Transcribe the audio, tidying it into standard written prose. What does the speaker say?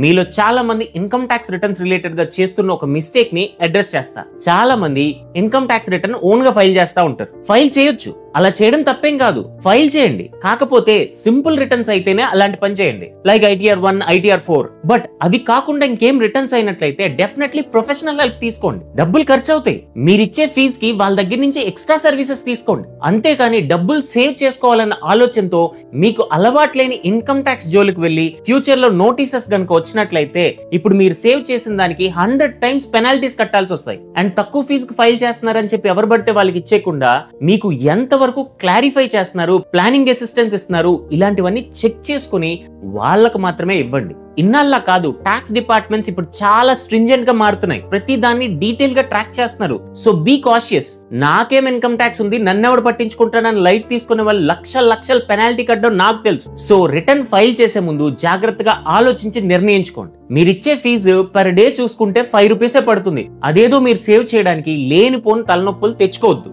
మీలో చాలా మంది ఇన్కమ్ ట్యాక్స్ రిటర్న్స్ రిలేటెడ్ గా చేస్తున్న ఒక మిస్టేక్ ని అడ్రస్ చేస్తా. చాలా మంది ఇన్కమ్ ట్యాక్స్ రిటర్న్ ఓన్ గా ఫైల్ చేస్తా ఉంటారు. ఫైల్ చేయొచ్చు, అలా చేయడం తప్పేం కాదు, ఫైల్ చేయండి. కాకపోతే సింపుల్ రిటర్న్స్ అయితేనే అలాంటి పని చేయండి, లైక్ ITR 1, ITR 4. బట్ అవి కాకుండా ఇంకేం రిటర్న్స్ అయినట్లయితే డెఫినెట్లీ ప్రొఫెషనల్ హెల్ప్ తీసుకోండి. డబ్బులు ఖర్చు అవుతాయి, మీరిచ్చే ఫీజ్ కి వాళ్ళ దగ్గర నుంచి ఎక్స్ట్రా సర్వీసెస్ తీసుకోండి. అంతేకాని డబ్బులు సేవ్ చేసుకోవాలన్న ఆలోచనతో మీకు అలవాటు లేని ఇన్కమ్ ట్యాక్స్ జోలికి వెళ్లి ఫ్యూచర్ లో నోటీసెస్ గనుక వచ్చినట్లయితే ఇప్పుడు మీరు సేవ్ చేసిన దానికి 100 టైమ్స్ పెనాల్టీస్ కట్టాల్సి వస్తాయి. అండ్ తక్కువ ఫీజుకి ఫైల్ చేస్తున్నారని చెప్పి ఎవరు పడితే వాళ్ళకి ఇచ్చేయకుండా మీకు ఎంత వరకు క్లారిఫై చేస్తున్నారు, ప్లానింగ్ అసిస్టెన్స్ ఇస్తున్నారు, ఇలాంటివన్నీ చెక్ చేసుకుని వాళ్ళకు మాత్రమే ఇవ్వండి. ఇన్నాళ్ళ కాదు, ట్యాక్స్ డిపార్ట్మెంట్స్ ఇప్పుడు చాలా స్ట్రింజెంట్ గా మారుతున్నాయి, ప్రతి దాన్ని డీటెయిల్ గా ట్రాక్ చేస్తున్నారు. So be cautious. నాకేం ఇన్కమ్ ట్యాక్స్ ఉంది, నన్నెవడు పట్టించుకుంటానని లైట్ తీసుకునే వాళ్ళు లక్షల పెనాల్టీ కట్టడం నాకు తెలుసు. సో రిటర్న్ ఫైల్ చేసే ముందు జాగ్రత్తగా ఆలోచించి నిర్ణయించుకోండి. మీరిచ్చే ఫీజు పర్ డే చూసుకుంటే 5 రూపీసే పడుతుంది. అదేదో మీరు సేవ్ చేయడానికి లేనిపోని తలనొప్పులు తెచ్చుకోవద్దు.